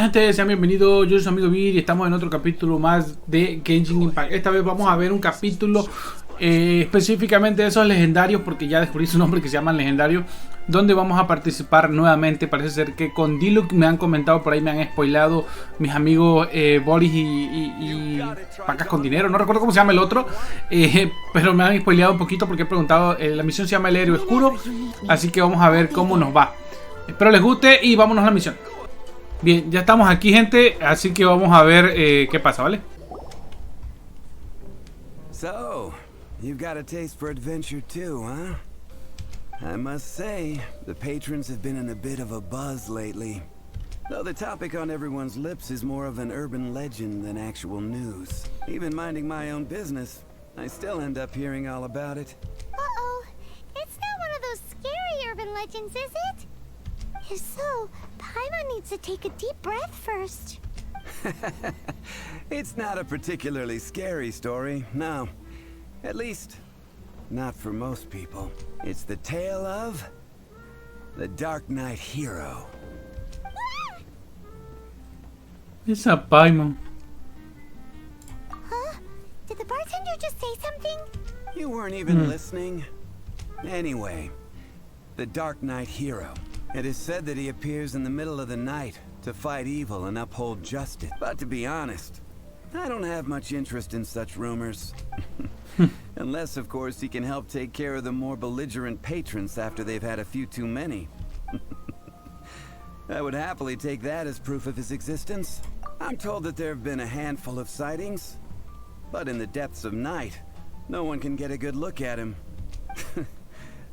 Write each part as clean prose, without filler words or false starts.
Buenas gente, sean bienvenidos, yo soy su amigo Vir y estamos en otro capítulo más de Genshin Impact. Esta vez vamos a ver un capítulo específicamente de esos legendarios, porque ya descubrí su nombre, que se llaman legendarios, donde vamos a participar nuevamente. Parece ser que con Diluc, me han comentado por ahí, me han spoilado mis amigos Boris y Pacas con Dinero, no recuerdo cómo se llama el otro, pero me han spoileado un poquito porque he preguntado. La misión se llama el héroe oscuro, así que vamos a ver cómo nos va. Espero les guste y vámonos a la misión. Bien, ya estamos aquí, gente, así que vamos a ver qué pasa, ¿vale? So, you've got a taste for adventure too, huh? I must say, the patrons have been in a bit of a buzz lately. Though the topic on everyone's lips is more of an urban legend than actual news. Even minding my own business, I still end up hearing all about it. Uh-oh. It's not one of those scary urban legends, is it? If so, Paimon needs to take a deep breath first. It's not a particularly scary story, no. At least, not for most people. It's the tale of the Dark Knight hero. Esa Paimon. Huh? Did the bartender just say something? You weren't even listening. Anyway, the Dark Knight hero. It is said that he appears in the middle of the night to fight evil and uphold justice. But to be honest, I don't have much interest in such rumors. Unless, of course, he can help take care of the more belligerent patrons after they've had a few too many. I would happily take that as proof of his existence. I'm told that there have been a handful of sightings, but in the depths of night, no one can get a good look at him.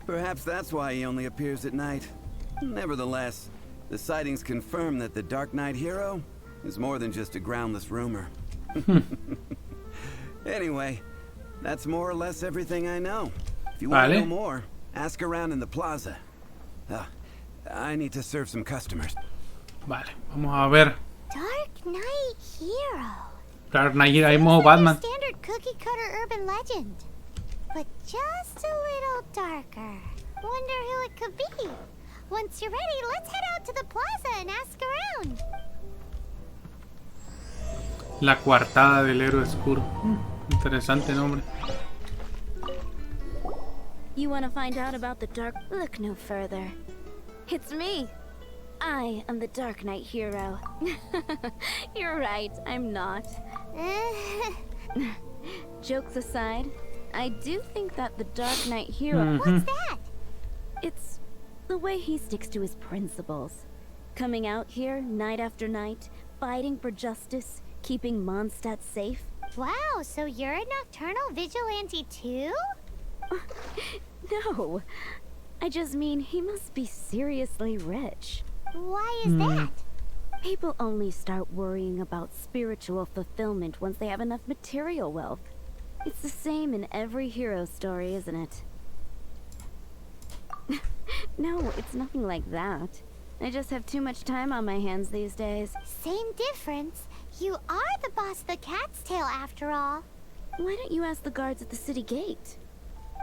Perhaps that's why he only appears at night. Nevertheless, the sightings confirm that the Dark Knight hero is more than just a groundless rumor. Anyway, that's more or less everything I know. If you want to know more, ask around in the plaza. I need to serve some customers. Vale, vamos a ver. Dark Knight hero. Dark Knight Hero, ahí modo Batman. Standard cookie cutter urban legend, but just a little darker. Wonder who it could be. Once you're ready, let's head out to the plaza and ask around. La coartada del héroe oscuro. Interesante nombre. You want to find out about the dark? Look no further. It's me. I am the Dark Knight hero. You're right, I'm not. Jokes aside, I do think that the Dark Knight hero... What's that? It's the way he sticks to his principles. Coming out here night after night, fighting for justice, keeping Mondstadt safe. Wow, so you're a nocturnal vigilante too? No, I just mean he must be seriously rich. Why is that? People only start worrying about spiritual fulfillment once they have enough material wealth. It's the same in every hero story, isn't it? No, it's nothing like that. I just have too much time on my hands these days. Same difference. You are the boss of the Cat's Tail after all. Why don't you ask the guards at the city gate?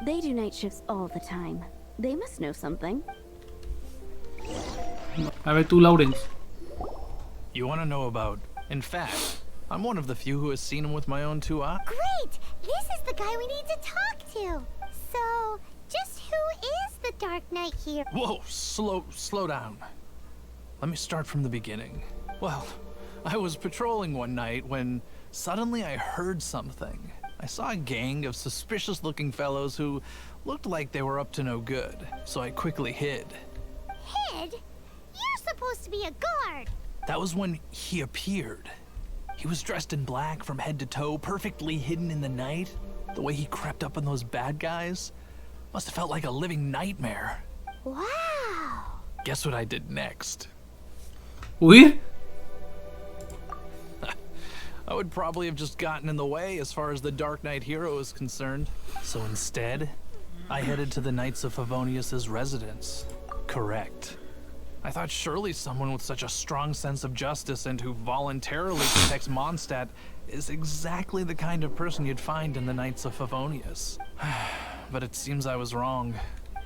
They do night shifts all the time. They must know something. A ver tú, Lawrence. You want to know about... In fact, I'm one of the few who has seen him with my own two eyes. Great! This is the guy we need to talk to. So, just who is the Dark Knight here? Whoa, slow down. Let me start from the beginning. Well, I was patrolling one night when suddenly I heard something. I saw a gang of suspicious-looking fellows who looked like they were up to no good, so I quickly hid. Hid? You're supposed to be a guard. That was when he appeared. He was dressed in black from head to toe, perfectly hidden in the night. The way he crept up on those bad guys must have felt like a living nightmare. Wow. Guess what I did next? Uy. I would probably have just gotten in the way as far as the Dark Knight hero is concerned. So instead, I headed to the Knights of Favonius's residence. Correct. I thought surely someone with such a strong sense of justice and who voluntarily protects Mondstadt is exactly the kind of person you'd find in the Knights of Favonius. But it seems I was wrong.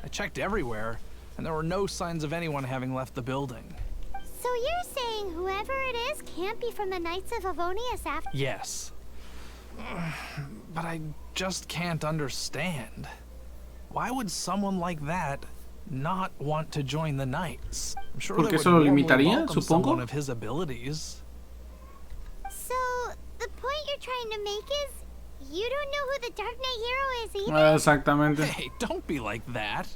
I checked everywhere, and there were no signs of anyone having left the building. So you're saying whoever it is this can't be from the Knights of Avonius after. Yes. But I just can't understand. Why would someone like that not want to join the Knights? I'm sure Porque they eso would lo warmly limitaría, welcome supongo. someone of his abilities. So, the point you're trying to make is you don't know who the Dark Knight hero is either? Exactamente. Hey, don't be like that.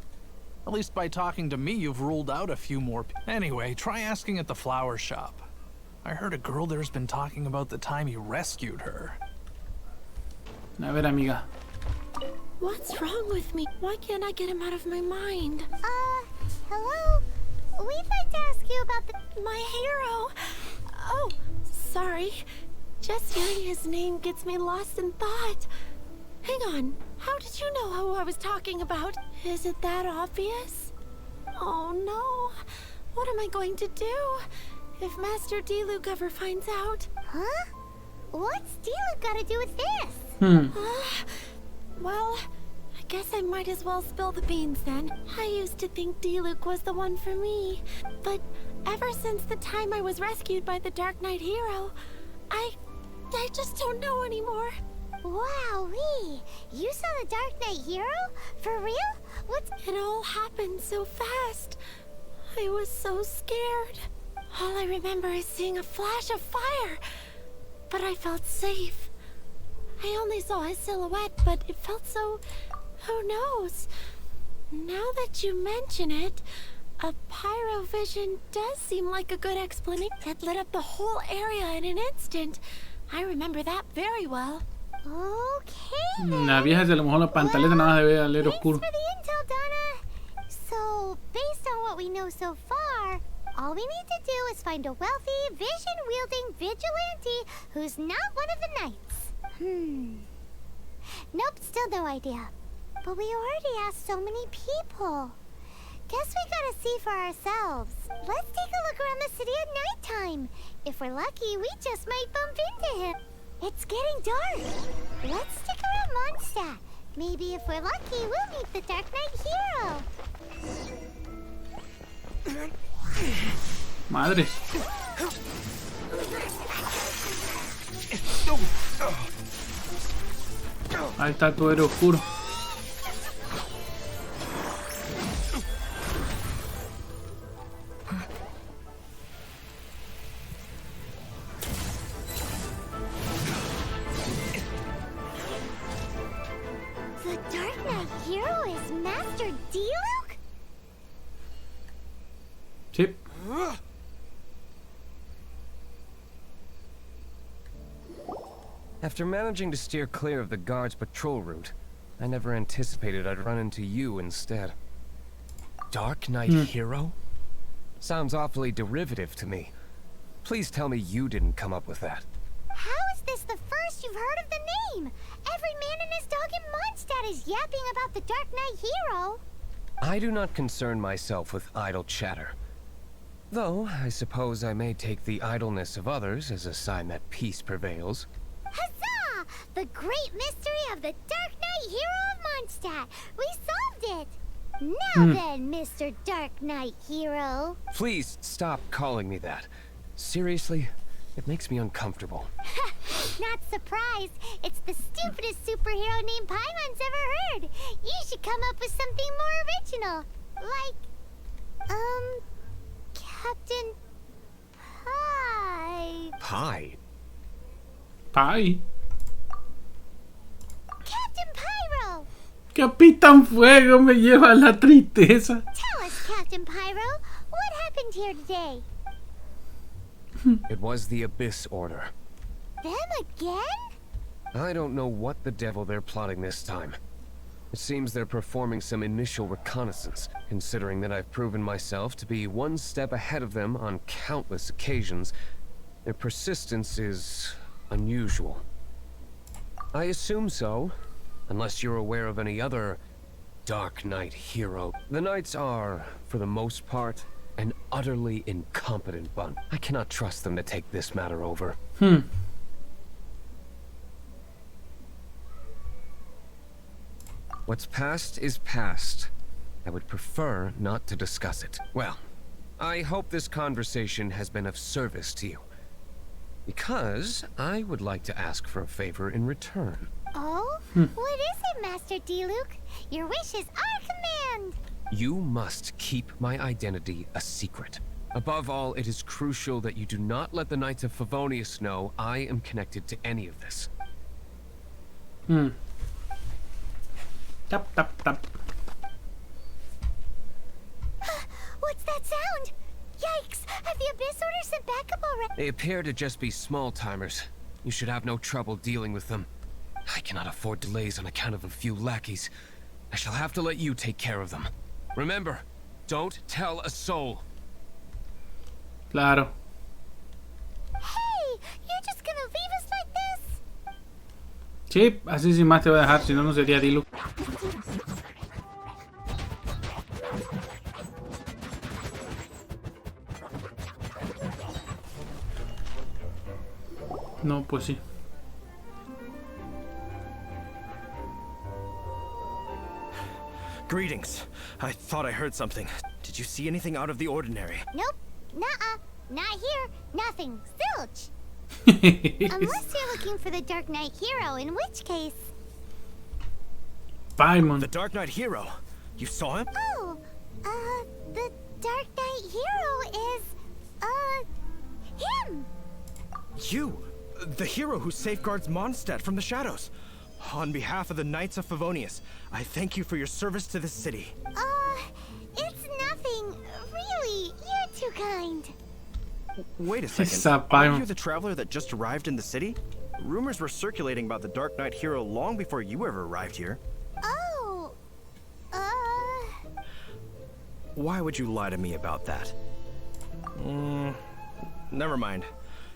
At least by talking to me, you've ruled out a few more. Anyway, try asking at the flower shop. I heard a girl there's been talking about the time you rescued her. A ver, amiga. What's wrong with me? Why can't I get him out of my mind? Hello? We'd like to ask you about My hero! Oh, sorry. Just hearing his name gets me lost in thought. Hang on. How did you know who I was talking about? Is it that obvious? Oh no. What am I going to do? If Master Diluc ever finds out. Huh? What's Diluc got to do with this? Well, I guess I might as well spill the beans then. I used to think Diluc was the one for me. But ever since the time I was rescued by the Dark Knight hero, I just don't know anymore. Wowee! You saw the Dark Knight hero? For real? It all happened so fast. I was so scared. All I remember is seeing a flash of fire. But I felt safe. I only saw his silhouette, but it felt so... who knows? Now that you mention it, a pyrovision does seem like a good explanation. It lit up the whole area in an instant. I remember that very well. Okay then. La vieja se le mojó la pantaleta nada más de ver al héroe oscuro. Thanks for the intel, Donna. So, based on what we know so far, all we need to do is find a wealthy, vision-wielding vigilante who's not one of the knights. Nope, still no idea. But we already asked so many people. Guess we gotta see for ourselves. Let's take a look around the city at nighttime. If we're lucky, we just might bump into him. It's getting dark. Let's stick around Mondstadt. Maybe if we're lucky, we'll meet the Dark Knight hero. Madre. Ahí está tu héroe oscuro. The Dark Knight hero is Master Diluc? Sí. After managing to steer clear of the guard's patrol route, I never anticipated I'd run into you instead. Dark Knight hero? Sounds awfully derivative to me. Please tell me you didn't come up with that. How is this the first you've heard of the name? Every man and his dog in Mondstadt is yapping about the Dark Knight hero. I do not concern myself with idle chatter. Though, I suppose I may take the idleness of others as a sign that peace prevails. Huzzah! The great mystery of the Dark Knight hero of Mondstadt. We solved it! Now then, Mr. Dark Knight hero. Please stop calling me that. Seriously, it makes me uncomfortable. Not surprised. It's the stupidest superhero name Paimon's ever heard. You should come up with something more original. Like, Captain Pie. Pie? Pie. Captain Pyro! Capitán Fuego me lleva a la tristeza. Tell us, Captain Pyro, what happened here today? It was the Abyss Order. Them again? I don't know what the devil they're plotting this time. It seems they're performing some initial reconnaissance, considering that I've proven myself to be one step ahead of them on countless occasions. Their persistence is unusual. I assume so, unless you're aware of any other Dark Knight hero. The Knights are, for the most part, an utterly incompetent bunch. I cannot trust them to take this matter over. What's past is past. I would prefer not to discuss it. Well, I hope this conversation has been of service to you. Because I would like to ask for a favor in return. Oh? What is it, Master Diluc? Your wish is our command! You must keep my identity a secret. Above all, it is crucial that you do not let the Knights of Favonius know I am connected to any of this. Tap, tap, tap. What's that sound? Yikes! Have the Abyss Order sent backup already? They appear to just be small-timers. You should have no trouble dealing with them. I cannot afford delays on account of a few lackeys. I shall have to let you take care of them. Remember, don't tell a soul. Claro. Hey! You're just gonna leave us like this? Sí, así sin más te voy a dejar, si no, no sería Diluc. No, pues sí. Greetings. I thought I heard something. Did you see anything out of the ordinary? Nope. Nuh-uh. Not here. Nothing. Zilch. Unless you're looking for the Dark Knight hero, in which case... Paimon. The Dark Knight hero. You saw him? Oh, the Dark Knight hero is, him! You! The hero who safeguards Mondstadt from the shadows. On behalf of the Knights of Favonius, I thank you for your service to this city. It's nothing. Really, you're too kind. Wait a second. Esa Are Paimon. you the traveler that just arrived in the city? Rumors were circulating about the Dark Knight hero long before you ever arrived here. Oh, Why would you lie to me about that? Never mind.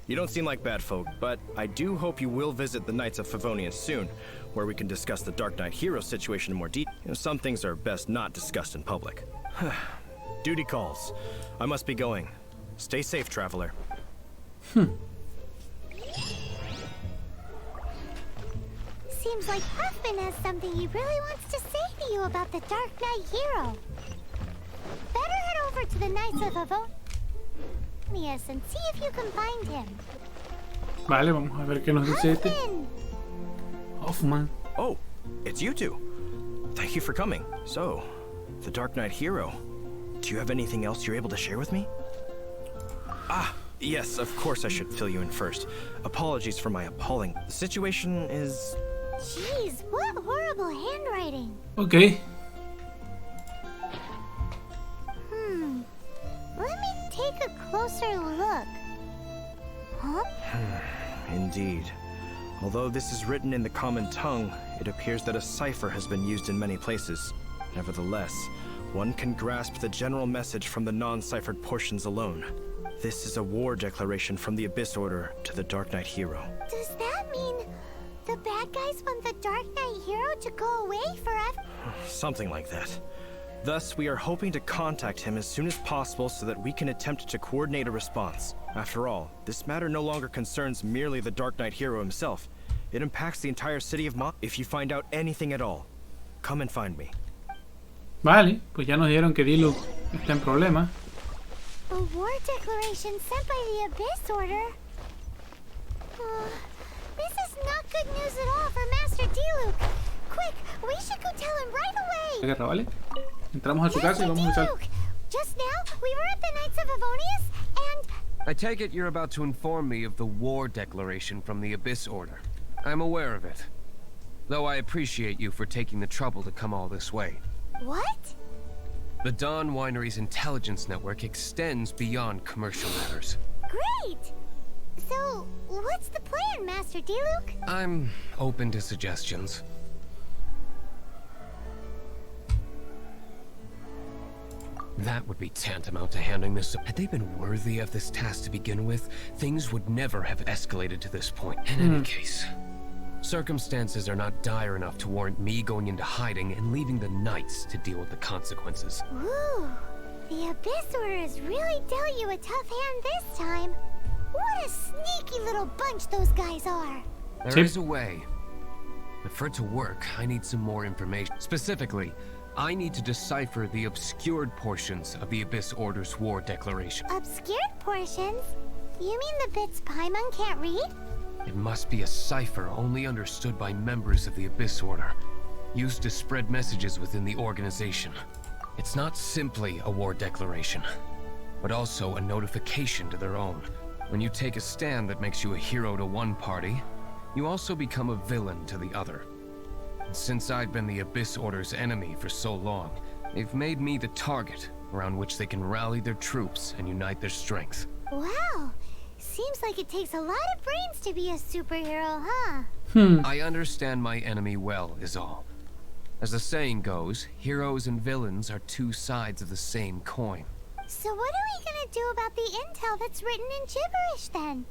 You don't seem like bad folk, but I do hope you will visit the Knights of Favonius soon, where we can discuss the Dark Knight hero situation in more detail. Some things are best not discussed in public. Duty calls. I must be going. Stay safe, traveler. seems like Huffman has something he really wants to say to you about the Dark Knight hero. Better head over to the Knights of Favonius and see if you can find him. Vale, vamos a ver qué nos dice este. Huffman! Hoffman. Oh, it's you two. Thank you for coming. So, the Dark Knight hero. Do you have anything else you're able to share with me? Ah, yes, of course I should fill you in first. Apologies for my appalling... The situation is... Jeez, what horrible handwriting. Ok. Let me take a closer look. Huh? Indeed. Although this is written in the common tongue, it appears that a cipher has been used in many places. Nevertheless, one can grasp the general message from the non-ciphered portions alone. This is a war declaration from the Abyss Order to the Dark Knight hero. Does that mean the bad guys want the Dark Knight hero to go away forever? Something like that. Thus, we are hoping to contact him as soon as possible so that we can attempt to coordinate a response. After all, this matter no longer concerns merely the Dark Knight hero himself. It impacts the entire city of If you find out anything at all, come and find me. Vale, pues ya nos dijeron que Diluc está en problemas. A war declaration sent by the Abyss Order? This is not good news at all for Master Diluc. Quick, we should go tell him right away. La guerra, ¿vale? Entramos a su casa y vamos a usar... Diluc, just now we were at the Knights of Favonius and... I take it you're about to inform me of the war declaration from the Abyss Order. I'm aware of it. Though I appreciate you for taking the trouble to come all this way. What? The Dawn Winery's intelligence network extends beyond commercial matters. Great! So, what's the plan, Master Diluc? I'm open to suggestions. That would be tantamount to handing this... Had they been worthy of this task to begin with, things would never have escalated to this point. In any case, circumstances are not dire enough to warrant me going into hiding and leaving the Knights to deal with the consequences. Ooh, the Abyss Order has really dealt you a tough hand this time. What a sneaky little bunch those guys are. There is a way. But for it to work, I need some more information. Specifically, I need to decipher the obscured portions of the Abyss Order's war declaration. Obscured portions? You mean the bits Paimon can't read? It must be a cipher only understood by members of the Abyss Order, used to spread messages within the organization. It's not simply a war declaration, but also a notification to their own. When you take a stand that makes you a hero to one party, you also become a villain to the other. And since I've been the Abyss Order's enemy for so long, they've made me the target around which they can rally their troops and unite their strength. Wow. Seems like it takes a lot of brains to be a superhero, huh? I understand my enemy well, is all. As the saying goes, heroes and villains are two sides of the same coin. So what are we gonna do about the intel that's written in gibberish then?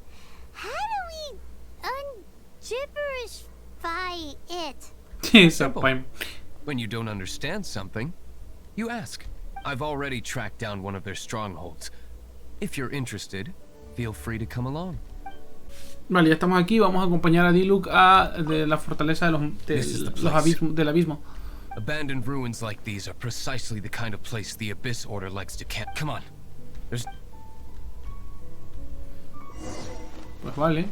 How do we un-gibberishify it? Esa Paimon. When you don't understand something, you ask. I've already tracked down one of their strongholds. If you're interested, feel free to come along. Vale, ya estamos aquí. Vamos a acompañar a Diluc a de la fortaleza de los abismos, del abismo. Abandoned ruins like these are precisely the kind of place the Abyss Order likes to camp. Come on. There's... Pues vale.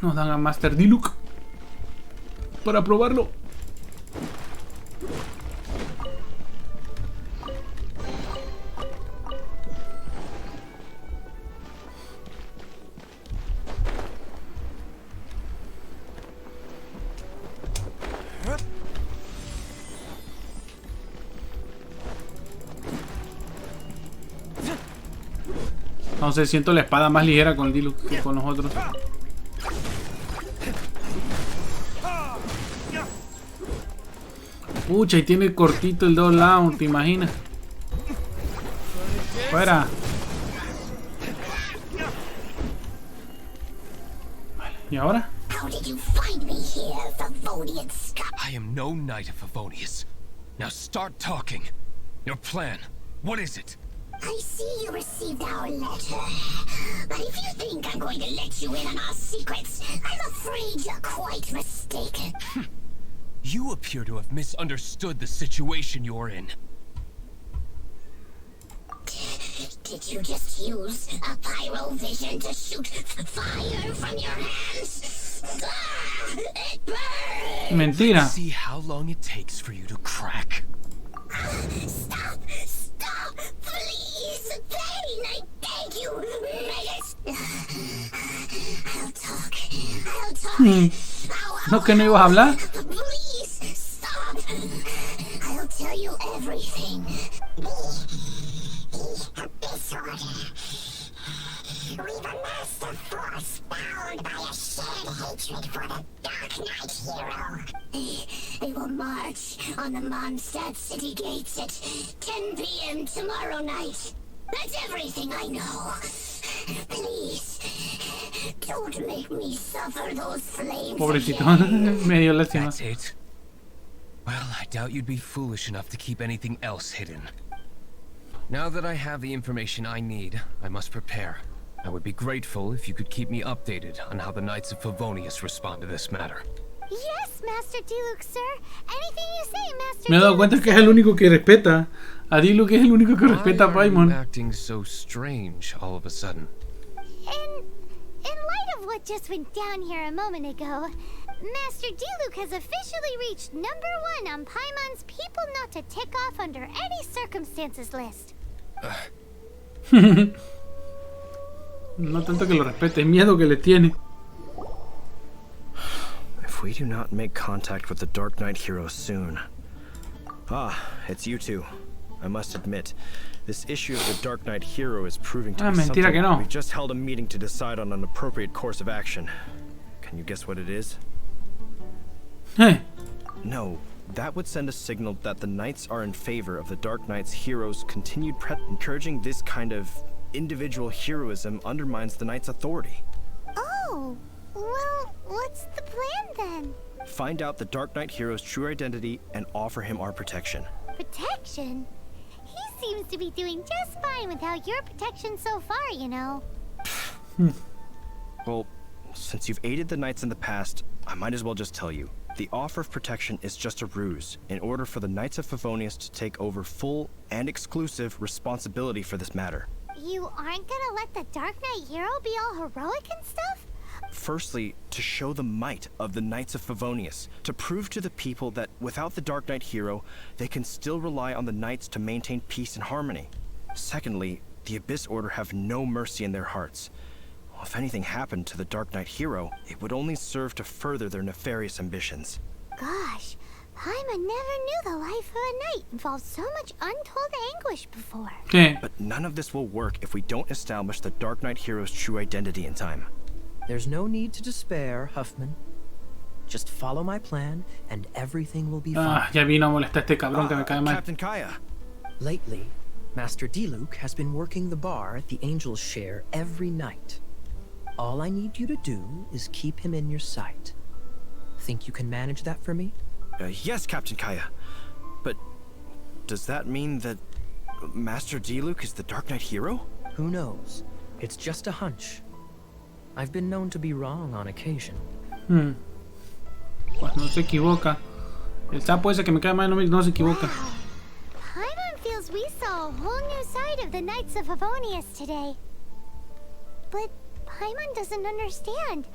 Nos dan a Master Diluc para probarlo. No sé, siento la espada más ligera con el Diluc que con los otros. Pucha, y tiene cortito el dos lados, ¿te imaginas? Fuera. Vale, ¿y ahora? I am no knight of Favonius. Now start talking. Your plan. What is it? I see you received our letter, but if you think I'm going to let you in on our secrets, I'm afraid you're quite mistaken. You appear to have misunderstood the situation you're in. Did you just use a pyro vision to shoot fire from your hands? Ah, it burns! Mentira. See how long it takes for you to crack. Stop! Stop! Please! Pain! I beg you! I'll talk. ¿No que no ibas a hablar? Please! Stop! I'll tell you everything. The Abyss Order. We've amassed a force bound by a shared hatred for the Dark Knight hero. They will march on the Mondstadt city gates at 10 p.m. tomorrow night. That's everything I know. Please, don't make me suffer those flames. Pobrecito, medio lástima. That's it? Well, I doubt you'd be foolish enough to keep anything else hidden. Now that I have the information I need, I must prepare. I would be grateful if you could keep me updated on how the Knights of Favonius respond to this matter. Yes, Master Diluc, sir. Anything you say, Master Me he dado cuenta que es el único que respeta. A Diluc es el único que respeta a Why are you Paimon. acting so strange all of a sudden? In light of what just went down here a moment ago, Master Diluc has officially reached #1 on Paimon's people not to tick off under any circumstances list. No tanto que lo respete, es miedo que le tiene. If we do not make contact with the Dark Knight hero soon... Ah, it's you two. I must admit, this issue of the Dark Knight hero is proving to be mentira something... que no. We just held a meeting to decide on an appropriate course of action. Can you guess what it is? No, that would send a signal that the Knights are in favor of the Dark Knight's hero's continued encouraging this kind of individual heroism undermines the Knight's authority. Oh, well, what's the plan then? Find out the Dark Knight hero's true identity and offer him our protection. Protection? He seems to be doing just fine without your protection so far, you know. Well, since you've aided the Knights in the past, I might as well just tell you. The offer of protection is just a ruse in order for the Knights of Favonius to take over full and exclusive responsibility for this matter. You aren't gonna let the Dark Knight hero be all heroic and stuff? Firstly, to show the might of the Knights of Favonius, to prove to the people that without the Dark Knight hero, they can still rely on the Knights to maintain peace and harmony. Secondly, the Abyss Order have no mercy in their hearts. If anything happened to the Dark Knight hero, it would only serve to further their nefarious ambitions. Gosh, Paimon never knew the life of a knight involved so much untold anguish before. ¿Qué? But none of this will work if we don't establish the Dark Knight hero's true identity in time. There's no need to despair, Huffman. Just follow my plan and everything will be fine. Ah, ya vino a molestar este cabrón que me cae mal. Captain Kaya. Lately, Master Diluc has been working the bar at the Angel's Share every night. All I need you to do is keep him in your sight. Think you can manage that for me? Yes, Captain Kaya. But does that mean that Master Diluc is the Dark Knight hero? Who knows? It's just a hunch. I've been known to be wrong on occasion. Pues no se equivoca. El sapo ese que me cae mal no se equivoca. Wow. Paimon feels we saw a whole new side of the Knights of Favonius today. But Paimon doesn't understand.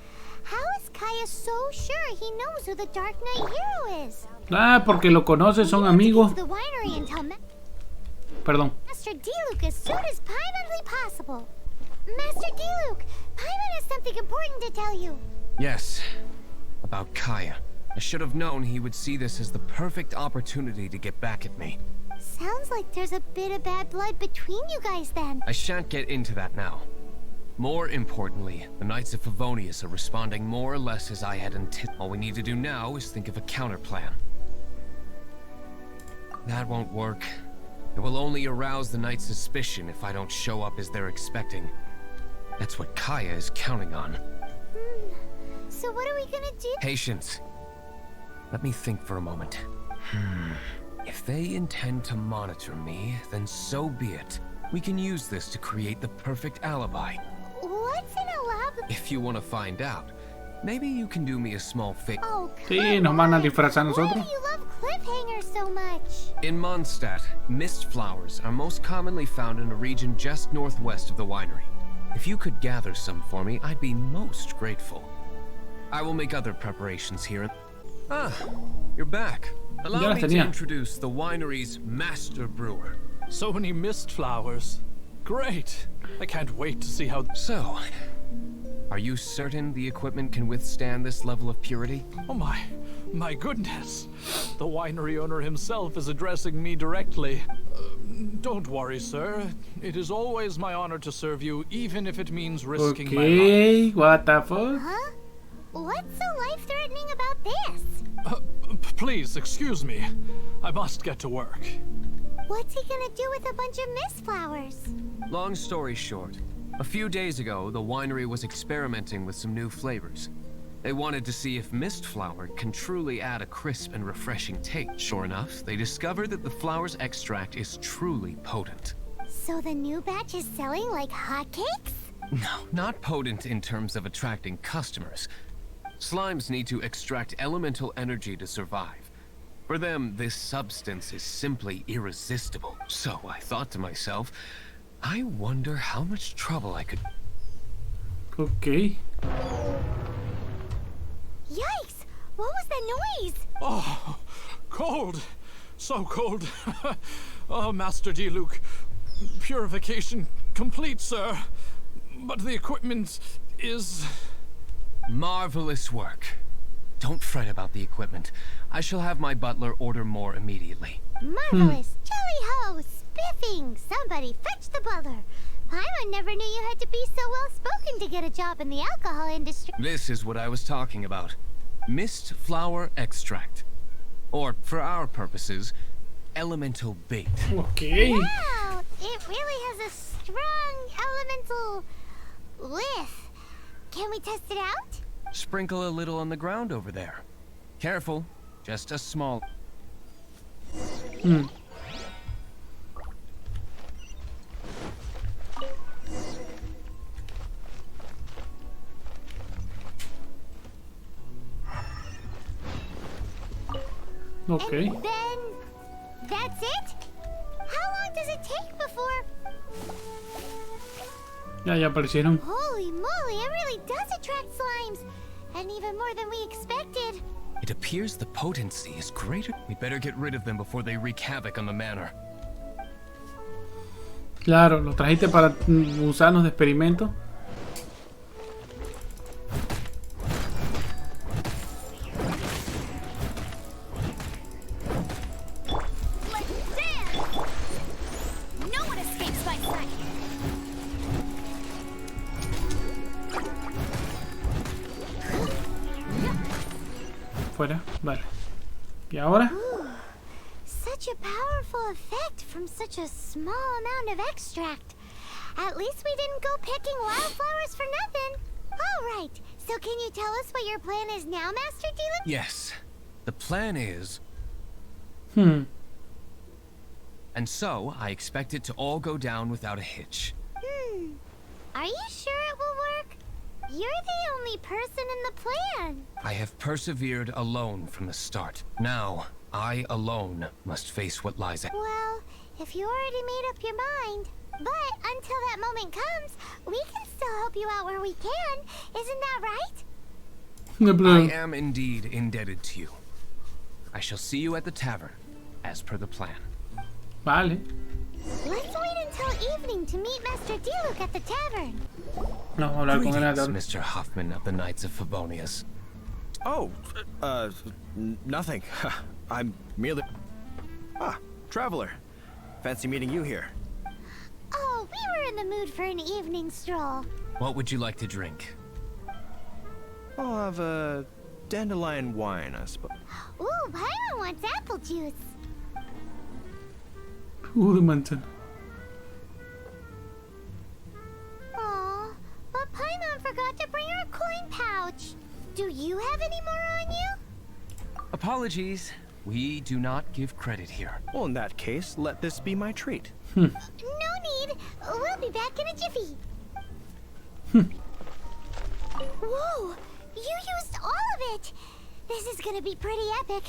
How is Kaya so sure he knows who the Dark Knight hero is? Ah, porque lo conoce, son amigos. The winery until Perdón. Master Diluc as soon as Paimonly possible. Master Diluc, Paimon has something important to tell you. Yes, about Kaya. I should have known he would see this as the perfect opportunity to get back at me. Sounds like there's a bit of bad blood between you guys then. I shan't get into that now. More importantly, the Knights of Favonius are responding more or less as I had anticipated. All we need to do now is think of a counter plan. That won't work. It will only arouse the Knights' suspicion if I don't show up as they're expecting. That's what Kaya is counting on. So what are we gonna do? Patience. Let me think for a moment. If they intend to monitor me, then so be it. We can use this to create the perfect alibi. What's in a lab? If you want to find out, maybe you can do me a small favor. Oh, Sí, nos van a disfrazar a why nosotros. do you love cliffhangers so much? In Mondstadt, mist flowers are most commonly found in a region just northwest of the winery. If you could gather some for me, I'd be most grateful. I will make other preparations here. Ah, you're back. Allow me to introduce the winery's master brewer. So many mist flowers. Great. I can't wait to see how... So, are you certain the equipment can withstand this level of purity? Oh my goodness. The winery owner himself is addressing me directly. Don't worry, sir. It is always my honor to serve you, even if it means risking my life. What the fuck? Huh? What's so life-threatening about this? Please, excuse me. I must get to work. What's he gonna do with a bunch of mist flowers? Long story short, a few days ago, the winery was experimenting with some new flavors. They wanted to see if mist flower can truly add a crisp and refreshing taste. Sure enough, they discovered that the flower's extract is truly potent. So the new batch is selling like hotcakes? No, not potent in terms of attracting customers. Slimes need to extract elemental energy to survive. For them, this substance is simply irresistible. So I thought to myself, I wonder how much trouble I could... Okay. Yikes! What was that noise? Oh, cold. So cold. Oh, Master Diluc. Purification complete, sir. But the equipment is... Marvelous work. Don't fret about the equipment. I shall have my butler order more immediately. Marvelous! Jolly-ho! Spiffing! Somebody fetch the butler! Paimon never knew you had to be so well-spoken to get a job in the alcohol industry. This is what I was talking about. Mist flower extract. Or, for our purposes, elemental bait. Okay. Wow! It really has a strong elemental lift. Can we test it out? Sprinkle a little on the ground over there. Careful, just a small... Okay. And then that's it? How long does it take before? Ya aparecieron. Holy moly, it really does attract slimes. And even more than we expected. It appears the potency is greater. We better get rid of them before they wreak havoc on the manor. Claro, los trajiste para usarnos de experimento. Fuera, vale. ¿Y ahora? Ooh, such a powerful effect from such a small amount of extract. At least we didn't go picking wildflowers for nothing. All right, so can you tell us what your plan is now, Master Diluc? Yes. The plan is... Hmm. And so, I expect it to all go down without a hitch. Are you sure it will work? You're the only person in the plan. I have persevered alone from the start. Now, I alone must face what lies ahead. Well, if you already made up your mind. But until that moment comes, we can still help you out where we can. Isn't that right? I am indeed indebted to you. I shall see you at the tavern, as per the plan. Vale. Let's wait until evening to meet Master Diluc at the tavern. No, vamos a hablar con él. Greetings, Mr. Hoffman of the Knights of Favonius. Oh, nothing. I'm merely... Ah, traveler. Fancy meeting you here. Oh, we were in the mood for an evening stroll. What would you like to drink? I'll have a dandelion wine, I suppose. Ooh, Paimon wants apple juice. The mountain. Aw, but Paimon forgot to bring her coin pouch. Do you have any more on you? Apologies. We do not give credit here. Well, in that case, let this be my treat. No need. We'll be back in a jiffy. Whoa, you used all of it. This is gonna be pretty epic.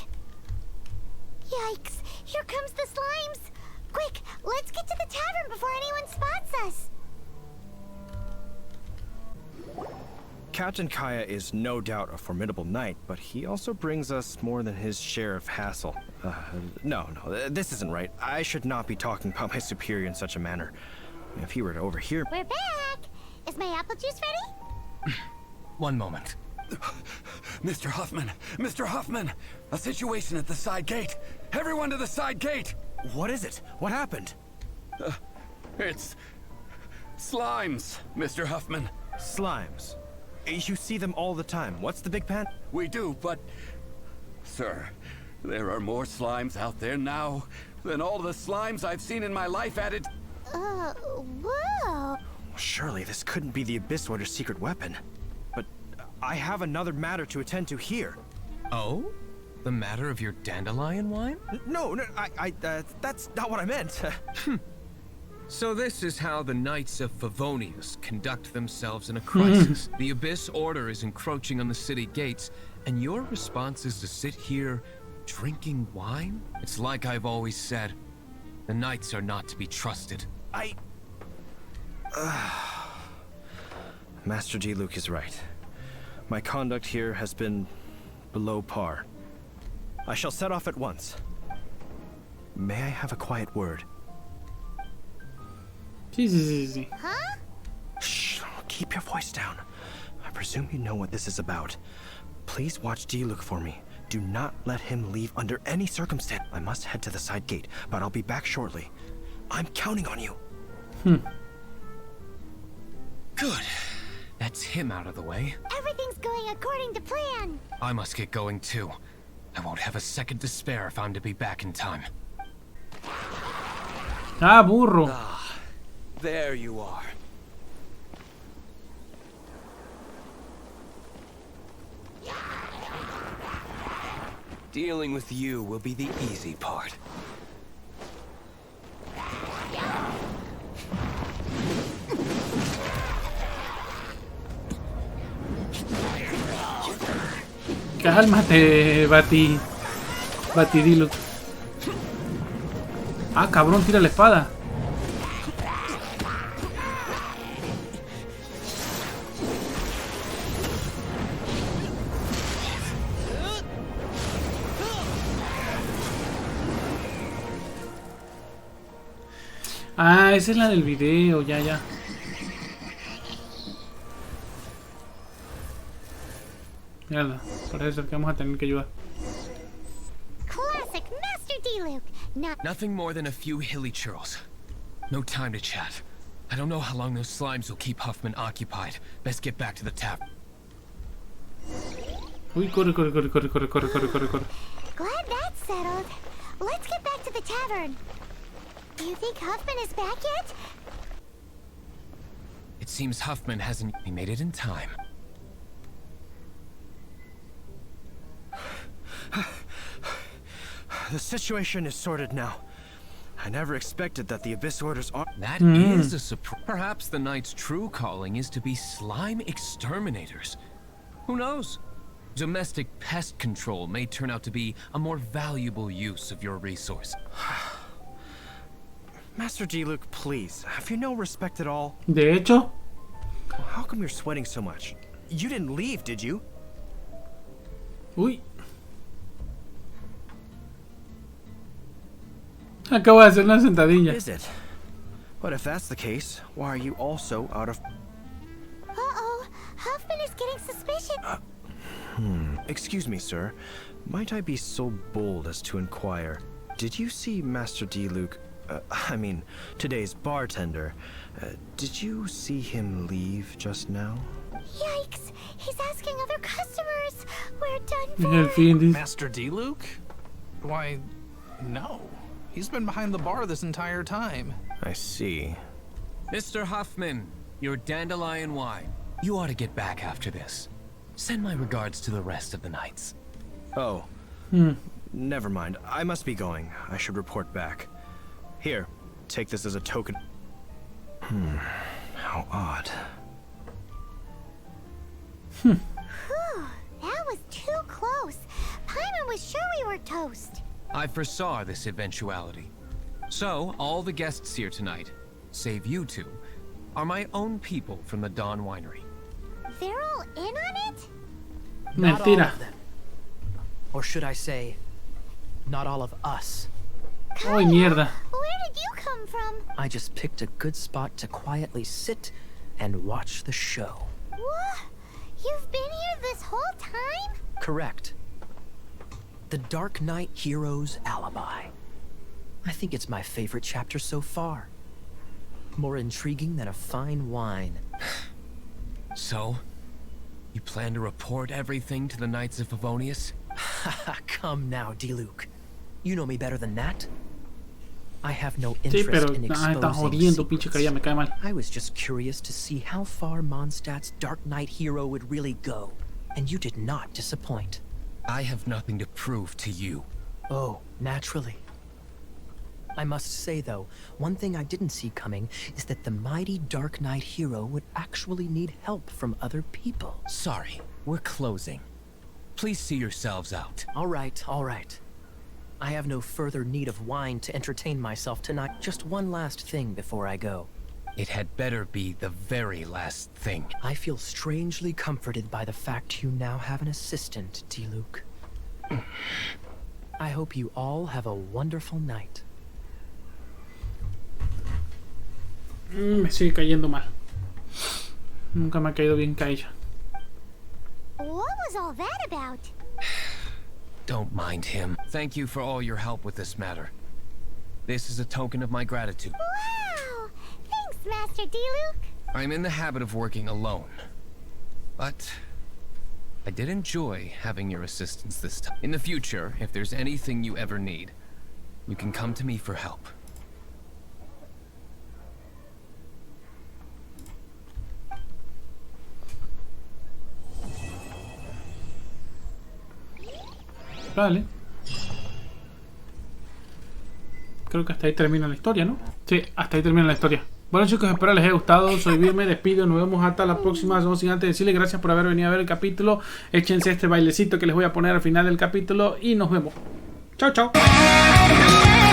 Yikes, here comes the slimes. Quick, let's get to the tavern before anyone spots us. Captain Kaya is no doubt a formidable knight, but he also brings us more than his share of hassle. No, this isn't right. I should not be talking about my superior in such a manner. If he were to overhear... We're back. Is my apple juice ready? One moment. Mr. Hoffman! Mr. Hoffman! A situation at the side gate! Everyone to the side gate! What is it? What happened? It's... slimes, Mr. Huffman. Slimes. You see them all the time. What's the big pan? We do, but... Sir, there are more slimes out there now than all the slimes I've seen in my life added... Whoa. Surely this couldn't be the Abyss Order's secret weapon. But I have another matter to attend to here. Oh? The matter of your dandelion wine? No, that's not what I meant. So this is how the Knights of Favonius conduct themselves in a crisis. The Abyss Order is encroaching on the city gates, and your response is to sit here drinking wine? It's like I've always said, the Knights are not to be trusted. Master Diluc is right. My conduct here has been below par. I shall set off at once. May I have a quiet word? Sí. Huh? Shh, keep your voice down. I presume you know what this is about. Please watch Diluc for me. Do not let him leave under any circumstance. I must head to the side gate, but I'll be back shortly. I'm counting on you. Good. That's him out of the way. Everything's going according to plan. I must get going too. I won't have a second to spare if I'm to be back in time. Ah, burro. Ah, there you are. Dealing with you will be the easy part. Cálmate, Bati. Diluc. Ah, cabrón, tira la espada. Ah, esa es la del video, ya. Mierda, parece ser que vamos a tener que ayudar. Classic Master Diluc. Nothing more than a few hilly churls. No time to chat. I don't know how long those slimes will keep Huffman occupied. Best get back to the tavern. Uy, corre. Glad that's settled. Let's get back to the tavern. Do you think Huffman is back yet? It seems Huffman hasn't made it in time. The situation is sorted now. I never expected that the Abyss Orders are... That is a surprise. Perhaps the Knight's true calling is to be slime exterminators. Who knows? Domestic pest control may turn out to be a more valuable use of your resource. Master Diluc, please, have you no respect at all? De hecho. How come you're sweating so much? You didn't leave, did you? Uy. Acabo de hacer una sentadilla. Is it? But if that's the case, why are you also out of... Uh-oh, Huffman is getting suspicious. Excuse me, sir. Might I be so bold as to inquire, did you see Master Diluc, I mean, today's bartender, did you see him leave just now? Yikes, he's asking other customers. We're done El for. fin, dice. Master Diluc? Why, no. He's been behind the bar this entire time. I see. Mr. Huffman, your dandelion wine. You ought to get back after this. Send my regards to the rest of the knights. Oh. Never mind. I must be going. I should report back. Here, take this as a token. How odd. Whew, that was too close. Paimon was sure we were toast. I foresaw this eventuality. So, all the guests here tonight, save you two, are my own people from the Dawn Winery. They're all in on it? Not all Mentira. of them. Or should I say, not all of us. Ay, mierda. Where did you come from? I just picked a good spot to quietly sit and watch the show. What? You've been here this whole time? Correct. The Dark Knight Hero's Alibi. I think it's my favorite chapter so far. More intriguing than a fine wine. So, you plan to report everything to the Knights of Favonius? Come now, Diluc. You know me better than that. I have no Sí, interest pero in está exposing jodiendo, pinche secrets. caía, me cae mal. I was just curious to see how far Mondstadt's Dark Knight hero would really go. And you did not disappoint. I have nothing to prove to you. Oh, naturally. I must say, though, one thing I didn't see coming is that the mighty Dark Knight hero would actually need help from other people. Sorry, we're closing. Please see yourselves out. All right, all right. I have no further need of wine to entertain myself tonight. Just one last thing before I go. It had better be the very last thing. I feel strangely comforted by the fact you now have an assistant, Diluc. I hope you all have a wonderful night. Me sigue cayendo mal. Nunca me ha caído bien Kaija. What was all that about? Don't mind him. Thank you for all your help with this matter. This is a token of my gratitude. Wow! Thanks, Master Diluc. I'm in the habit of working alone. But I did enjoy having your assistance this time. In the future, if there's anything you ever need, you can come to me for help. Vale. Creo que hasta ahí termina la historia, ¿no? Sí, hasta ahí termina la historia. Bueno, chicos, espero les haya gustado. Soy Vir, me despido. Nos vemos hasta la próxima. No sin antes decirles gracias por haber venido a ver el capítulo. Échense este bailecito que les voy a poner al final del capítulo. Y nos vemos. Chao, chao.